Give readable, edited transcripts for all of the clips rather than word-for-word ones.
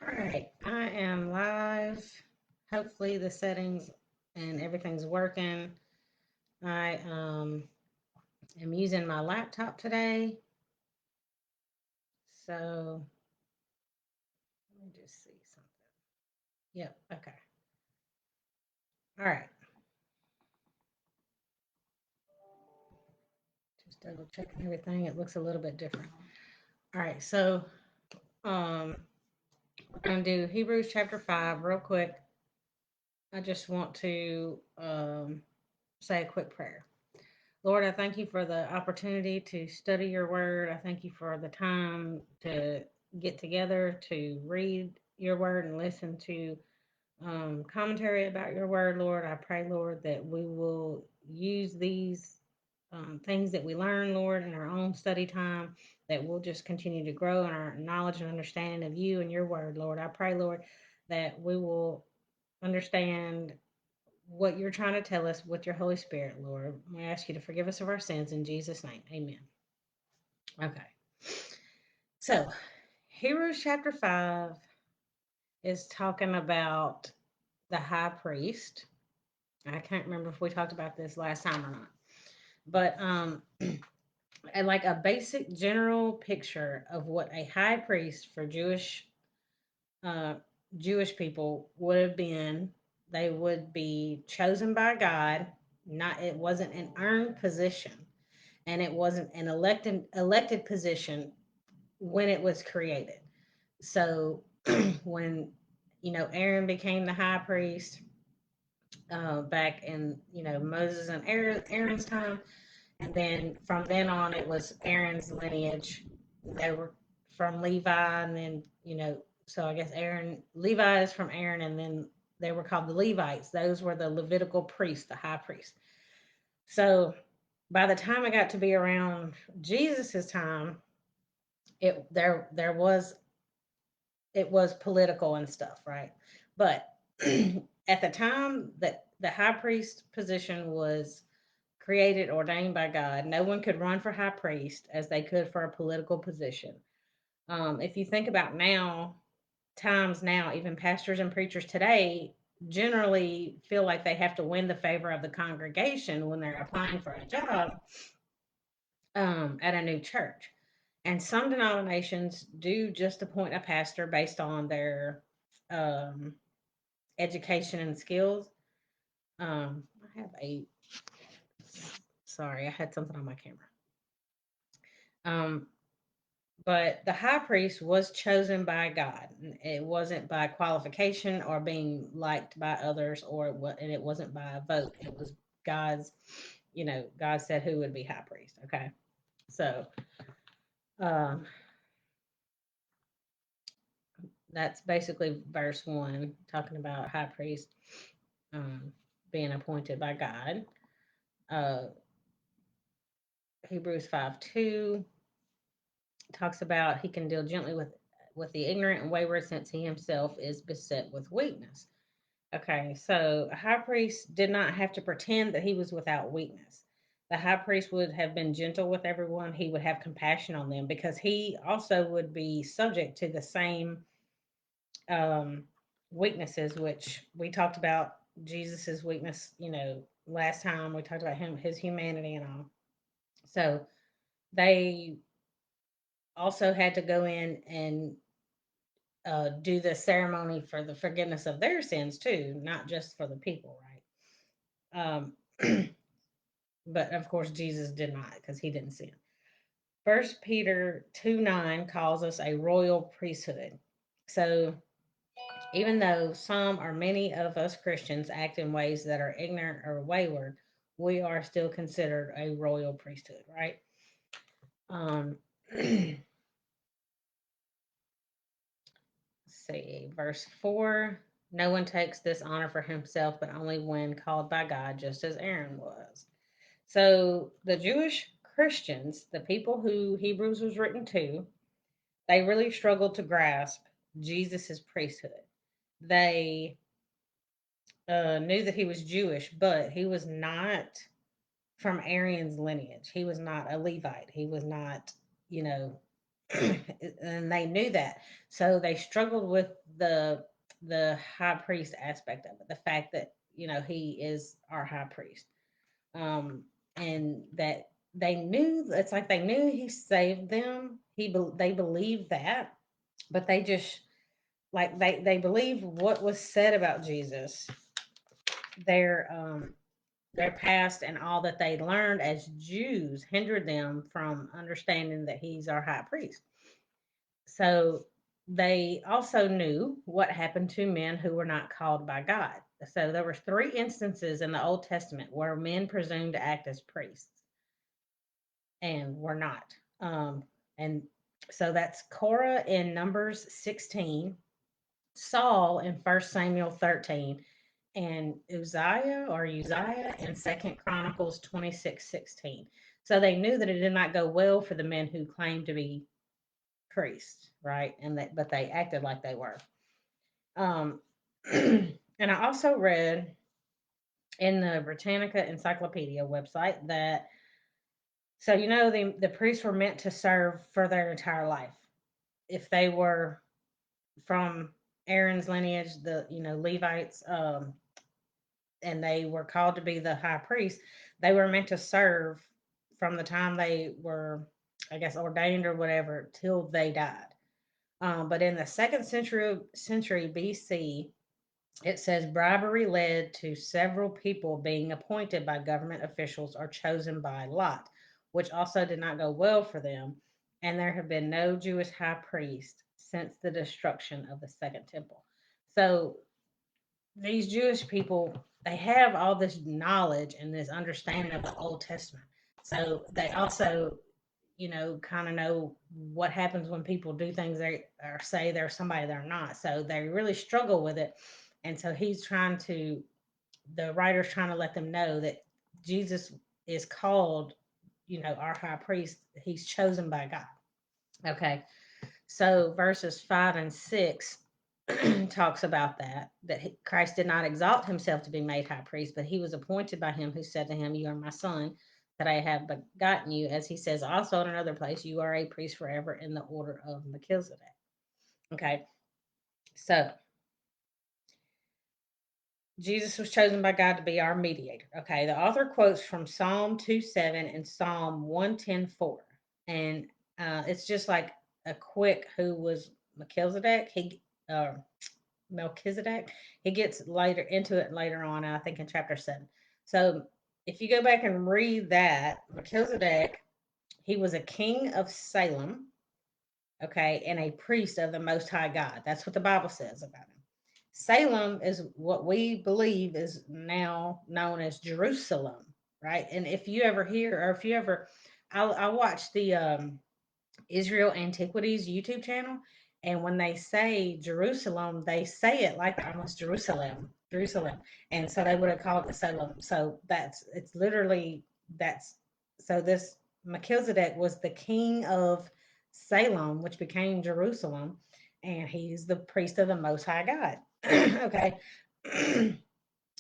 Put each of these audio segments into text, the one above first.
All right, I am live. Hopefully the settings and everything's working. I am using my laptop today. So let me just see something. Yep, okay. All right. Just double checking everything. It looks a little bit different. All right, so um we're gonna do Hebrews chapter 5 real quick. I just want to say a quick prayer. Lord, I thank you for the opportunity to study your word. I thank you for the time to get together to read your word and listen to commentary about your word, Lord. I pray, Lord, that we will use these things that we learn, Lord, in our own study time, that we'll just continue to grow in our knowledge and understanding of you and your word, Lord. I pray, Lord, that we will understand what you're trying to tell us with your Holy Spirit, Lord. We ask you to forgive us of our sins in Jesus' name. Amen. Okay. So, Hebrews chapter 5 is talking about the high priest. I can't remember if we talked about this last time or not. But and like a basic general picture of what a high priest for uh, Jewish people would have been. They would be chosen by God. Not it wasn't an earned position, and it wasn't an elected position when it was created. So when Aaron became the high priest back in Moses and Aaron's time, and then from then on it was Aaron's lineage. They were from Levi, and then so I guess Levi is from Aaron, and then they were called the Levites. Those were the Levitical priests, the high priest. So by the time I got to be around Jesus's time, it was political and stuff, right? But at the time that the high priest position was created, ordained by God, no one could run for high priest as they could for a political position. If you think about now, even pastors and preachers today generally feel like they have to win the favor of the congregation when they're applying for a job at a new church. And some denominations do just appoint a pastor based on their um, education and skills. I have a sorry, I had something on my camera. Um, but the high priest was chosen by God. It wasn't by qualification or being liked by others, and it wasn't by a vote. It was God's. God said who would be high priest. Okay, so um, that's basically verse 1, talking about high priest um, being appointed by God. Uh, Hebrews 5:2 talks about he can deal gently with the ignorant and wayward, since he himself is beset with weakness. Okay, so a high priest did not have to pretend that he was without weakness. The high priest would have been gentle with everyone. He would have compassion on them because he also would be subject to the same um, weaknesses, which we talked about Jesus's weakness. Last time we talked about his humanity and all. So they also had to go in and do the ceremony for the forgiveness of their sins too, not just for the people, right? But of course, Jesus did not because he didn't sin. First Peter 2:9 calls us a royal priesthood. So even though some or many of us Christians act in ways that are ignorant or wayward, we are still considered a royal priesthood, right? Um, see, verse 4, no one takes this honor for himself, but only when called by God, just as Aaron was. So the Jewish Christians, the people who Hebrews was written to, they really struggled to grasp Jesus's priesthood. They knew that he was Jewish, but he was not from Aaron's lineage. He was not a Levite. He was not, you know, and they knew that. So they struggled with the the high priest aspect of it, the fact that he is our high priest, um, and that they knew it's like they knew he saved them. They believed that, but they just like they believed what was said about Jesus, their um their past and all that they learned as Jews hindered them from understanding that he's our high priest. So they also knew what happened to men who were not called by God. So there were three instances in the Old Testament where men presumed to act as priests and were not. And so that's Korah in Numbers 16, Saul in 1 Samuel 13, and Uzziah in 2 Chronicles 26:16. So they knew that it did not go well for the men who claimed to be priests, right? But they acted like they were. Um, and I also read in the Britannica Encyclopedia website that the priests were meant to serve for their entire life. If they were from Aaron's lineage, the Levites, and they were called to be the high priest, they were meant to serve from the time they were, I guess, ordained or whatever till they died. But in the second century BC, it says bribery led to several people being appointed by government officials or chosen by lot, which also did not go well for them. And there have been no Jewish high priest since the destruction of the Second Temple. So these Jewish people, they have all this knowledge and this understanding of the Old Testament. So they also, kind of know what happens when people do things they or say they're somebody they're not. So they really struggle with it. And so the writer's trying to let them know that Jesus is called, our high priest. He's chosen by God. Okay. So verses 5 and 6 talks about Christ did not exalt himself to be made high priest, but he was appointed by him who said to him, "You are my son, that I have begotten you." As he says also in another place, "You are a priest forever in the order of Melchizedek." Okay, so Jesus was chosen by God to be our mediator. Okay, the author quotes from Psalm 2:7 and Psalm 110:4, and it's just like a quick who was Melchizedek. Uh, Melchizedek. He gets later into it later on, I think in chapter 7. So if you go back and read that, Melchizedek, he was a king of Salem, okay, and a priest of the Most High God. That's what the Bible says about him. Salem is what we believe is now known as Jerusalem, right? And if you ever hear, or if you ever, I watched the Israel Antiquities YouTube channel. And when they say Jerusalem, they say it like almost Jerusalem, Jerusalem. And so they would have called it Salem. So it's literally, that's, so this Melchizedek was the king of Salem, which became Jerusalem. And he's the priest of the Most High God. Okay.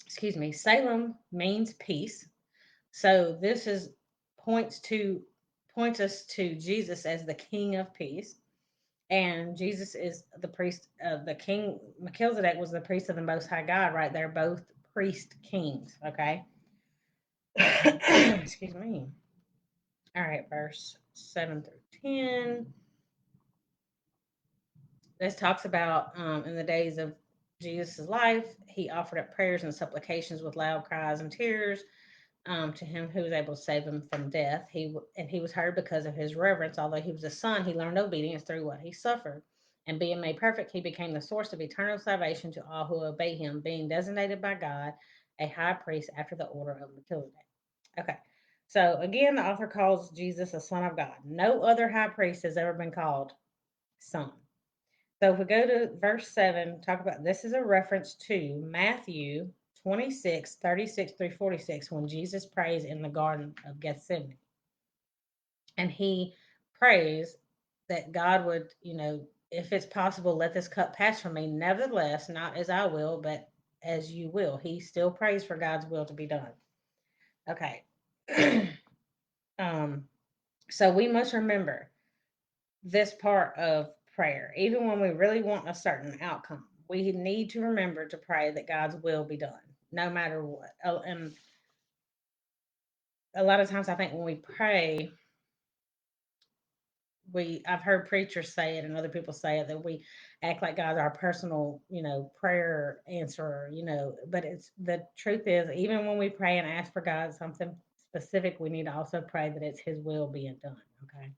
Excuse me. Salem means peace. So this is points to points us to Jesus as the King of Peace, and Jesus is the priest of the King. Melchizedek was the priest of the Most High God. Right, they're both priest kings. Okay. Excuse me. All right, verse 7 through 10. This talks about in the days of Jesus' life, he offered up prayers and supplications with loud cries and tears to him who was able to save him from death. He was heard because of his reverence. Although he was a son, he learned obedience through what he suffered. And being made perfect, he became the source of eternal salvation to all who obey him, being designated by God a high priest after the order of Melchizedek. Okay. So again, the author calls Jesus a son of God. No other high priest has ever been called son. So if we go to verse 7, talk about this is a reference to Matthew 26:36 through 46, when Jesus prays in the Garden of Gethsemane. And he prays that God would, if it's possible, let this cup pass from me. Nevertheless, not as I will, but as you will. He still prays for God's will to be done. Okay. um, so we must remember this part of prayer. Even when we really want a certain outcome, we need to remember to pray that God's will be done, no matter what. And a lot of times, I think when we pray, I've heard preachers say it and other people say it that we act like God's our personal, prayer answerer, but it's the truth is even when we pray and ask for God something specific, we need to also pray that it's his will being done. Okay.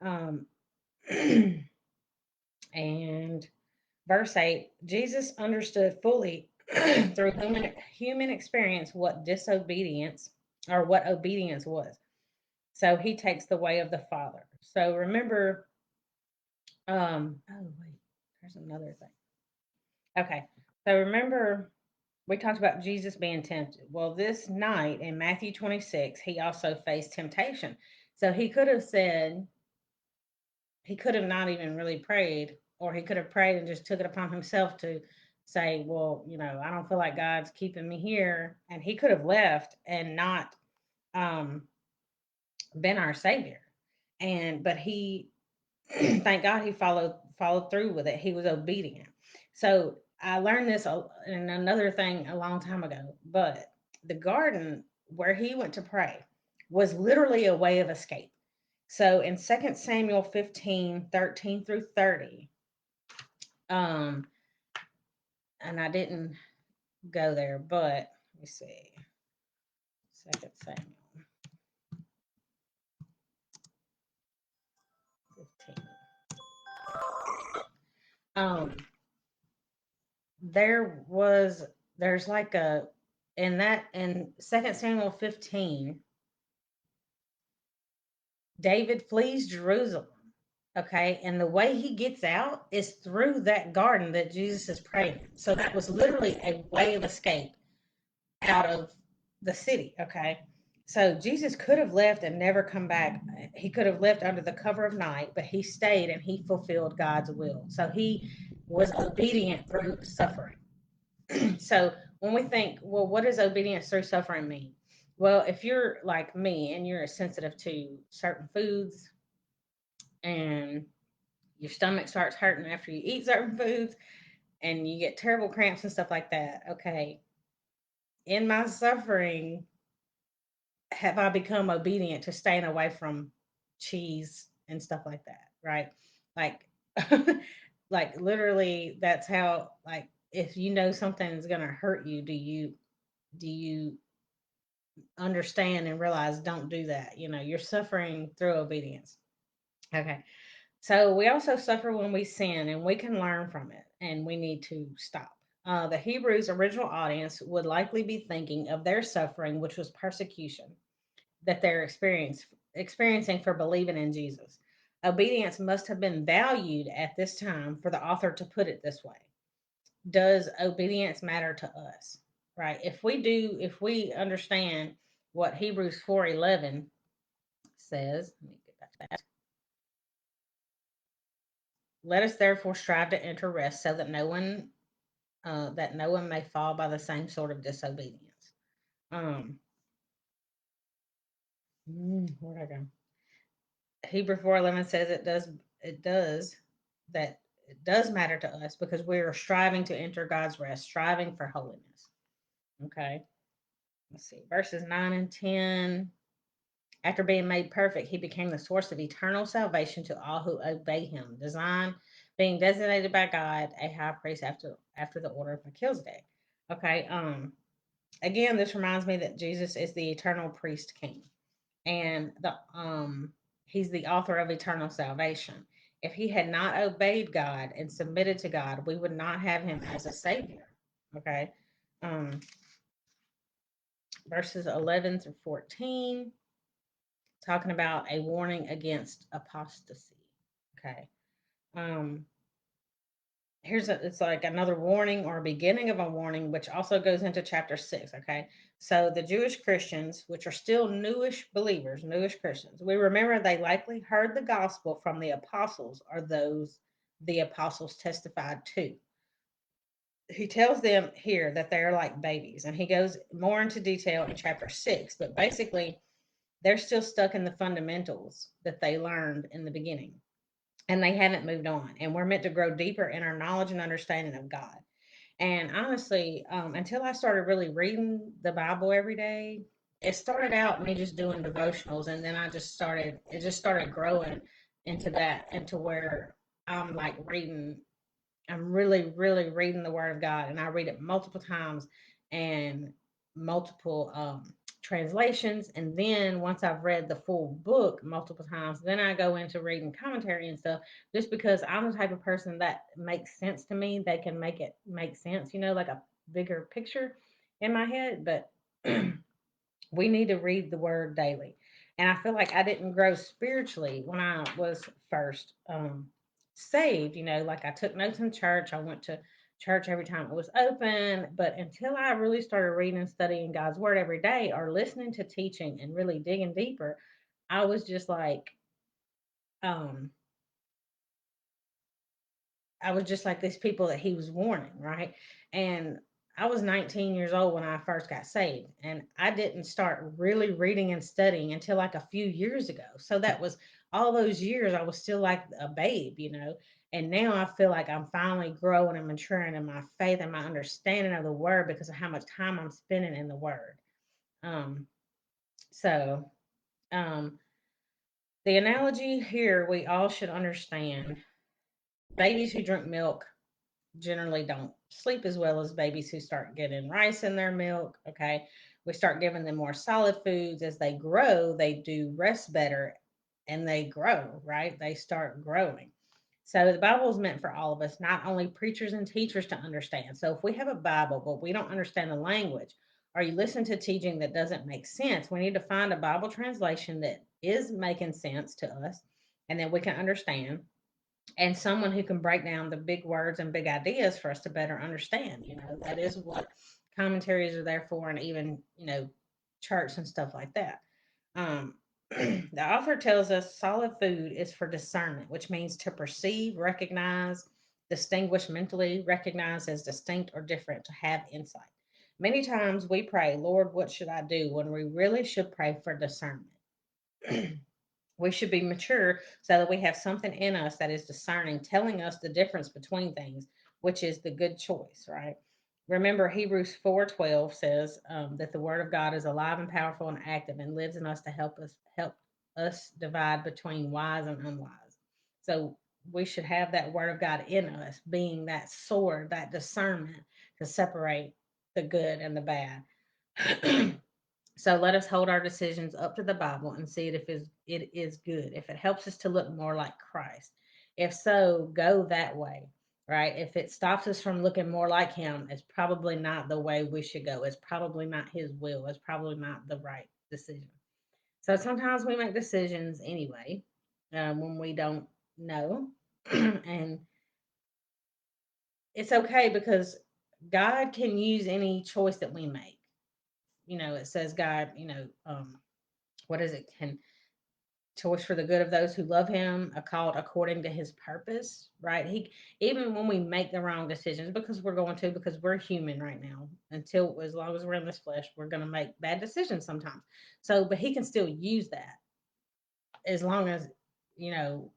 Um and verse 8, Jesus understood fully through human experience what obedience was. So he takes the way of the Father. So remember, oh wait, there's another thing. Okay. So remember we talked about Jesus being tempted. Well, this night in Matthew 26, he also faced temptation. So he could have not even really prayed, or he could have prayed and just took it upon himself to say, well, I don't feel like God's keeping me here. And he could have left and not um, been our savior. But he, thank God he followed through with it. He was obedient. So I learned this in another thing a long time ago, but the garden where he went to pray was literally a way of escape. So in 2 Samuel 15:13 through 30, um, and I didn't go there, but let me see. 2 Samuel 15. Um, there was there's like a in 2 Samuel 15, David flees Jerusalem. Okay, and the way he gets out is through that garden that Jesus is praying. So that was literally a way of escape out of the city. Okay, so Jesus could have left and never come back. He could have left under the cover of night, but he stayed and he fulfilled God's will. So he was obedient through suffering. So when we think, well, what does obedience through suffering mean? Well, if you're like me and you're sensitive to certain foods and your stomach starts hurting after you eat certain foods and you get terrible cramps and stuff like that, okay, in my suffering, have I become obedient to staying away from cheese and stuff like that, right? Like, like literally, that's how. Like, if you know something's gonna hurt you, do you understand and realize don't do that? You're suffering through obedience. Okay. So we also suffer when we sin, and we can learn from it, and we need to stop. The Hebrews' original audience would likely be thinking of their suffering, which was persecution that they're experiencing for believing in Jesus. Obedience must have been valued at this time for the author to put it this way. Does obedience matter to us? Right? If we understand what Hebrews 4:11 says, let me get back to that. Let us therefore strive to enter rest, so that no one may fall by the same sort of disobedience. Um, where'd I go? Hebrew 4:11 says it does that it does matter to us because we are striving to enter God's rest, striving for holiness. Okay, let's see verses 9 and 10. After being made perfect, he became the source of eternal salvation to all who obey him. Being designated by God a high priest after the order of Melchizedek. Okay. Again, this reminds me that Jesus is the eternal priest king, and he's the author of eternal salvation. If he had not obeyed God and submitted to God, we would not have him as a savior. Okay. Um, verses 11 through 14, talking about a warning against apostasy. Okay. Um, it's like another warning or a beginning of a warning, which also goes into chapter 6. Okay. So the Jewish Christians, which are still newish believers, newish Christians, we remember they likely heard the gospel from the apostles or those the apostles testified to. He tells them here that they're like babies, and he goes more into detail in chapter 6, but basically they're still stuck in the fundamentals that they learned in the beginning. and they haven't moved on. And we're meant to grow deeper in our knowledge and understanding of God. And honestly, until I started really reading the Bible every day, it started out me just doing devotionals, and then it just started growing into that, into where I'm like I'm really, really reading the Word of God, and I read it multiple times and multiple translations. And then once I've read the full book multiple times, then I go into reading commentary and stuff. Just because I'm the type of person that makes sense to me, they can make it make sense, like a bigger picture in my head. But we need to read the word daily. And I feel like I didn't grow spiritually when I was first saved. Like I took notes in church, I went to church every time it was open. But until I really started reading and studying God's word every day, or listening to teaching and really digging deeper, I was just like, um, I was just like these people that he was warning, right? And I was 19 years old when I first got saved, and I didn't start really reading and studying until like a few years ago. So that was all those years I was still like a babe. And now I feel like I'm finally growing and maturing in my faith and my understanding of the word because of how much time I'm spending in the word. Um, so um, the analogy here we all should understand: babies who drink milk generally don't sleep as well as babies who start getting rice in their milk. Okay. We start giving them more solid foods. As they grow, they do rest better and they grow, right? They start growing. So the Bible is meant for all of us, not only preachers and teachers to understand. So if we have a Bible, but we don't understand the language, or you listen to teaching that doesn't make sense, we need to find a Bible translation that is making sense to us and that we can understand, and someone who can break down the big words and big ideas for us to better understand. That is what commentaries are there for, and even, church and stuff like that. Um, the author tells us solid food is for discernment, which means to perceive, recognize, distinguish mentally, recognize as distinct or different, to have insight. Many times we pray, Lord, what should I do? When we really should pray for discernment. We should be mature so that we have something in us that is discerning, telling us the difference between things, which is the good choice, right? Remember, Hebrews 4:12 says that the Word of God is alive and powerful and active and lives in us to help us divide between wise and unwise. So we should have that Word of God in us, being that sword, that discernment to separate the good and the bad. So let us hold our decisions up to the Bible and see it is good. If it helps us to look more like Christ. If so, go that way, right? If it stops us from looking more like Him, it's probably not the way we should go. It's probably not His will. It's probably not the right decision. So sometimes we make decisions anyway when we don't know. And it's okay because God can use any choice that we make. It says God, what is it? Can choice for the good of those who love him, are called according to his purpose, right? He, even when we make the wrong decisions, because we're human right now, until as long as we're in this flesh, we're going to make bad decisions sometimes. So, but he can still use that as long as, you know,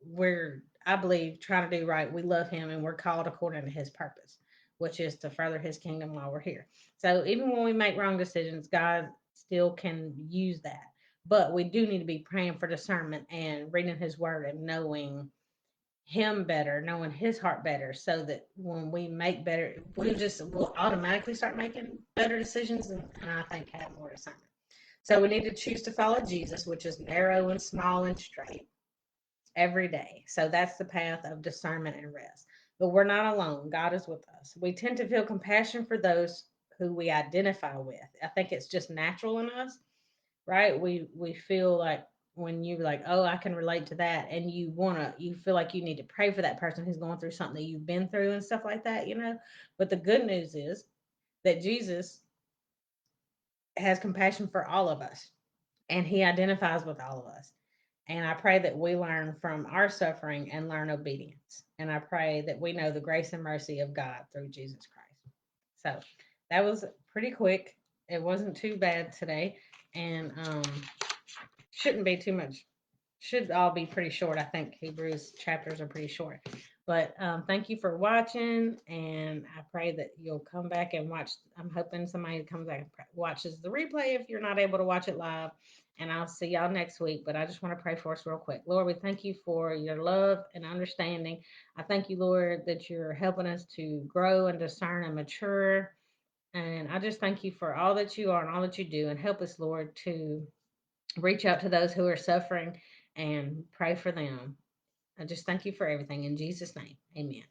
we're, I believe, trying to do right. We love him and we're called according to his purpose, which is to further his kingdom while we're here. So even when we make wrong decisions, God still can use that. But we do need to be praying for discernment and reading his word and knowing him better, knowing his heart better, so that when we make better, we'll automatically start making better decisions, and I think have more discernment. So we need to choose to follow Jesus, which is narrow and small and straight every day. So that's the path of discernment and rest. But we're not alone. God is with us. We tend to feel compassion for those who we identify with. I think it's just natural in us, right? We feel like when you're like, oh, I can relate to that, and you feel like you need to pray for that person who's going through something that you've been through and stuff like that. But the good news is that Jesus has compassion for all of us, and he identifies with all of us. And I pray that we learn from our suffering and learn obedience. And I pray that we know the grace and mercy of God through Jesus Christ. So that was pretty quick. It wasn't too bad today. And shouldn't be too much should all be pretty short. I think Hebrews chapters are pretty short. But thank you for watching, and I pray that you'll come back and watch. I'm hoping somebody comes back and watches the replay if you're not able to watch it live. And I'll see y'all next week. But I just want to pray for us real quick. Lord, we thank you for your love and understanding. I thank you, Lord, that you're helping us to grow and discern and mature. And I just thank you for all that you are and all that you do. And help us, Lord, to reach out to those who are suffering and pray for them. I just thank you for everything. In Jesus' name, amen.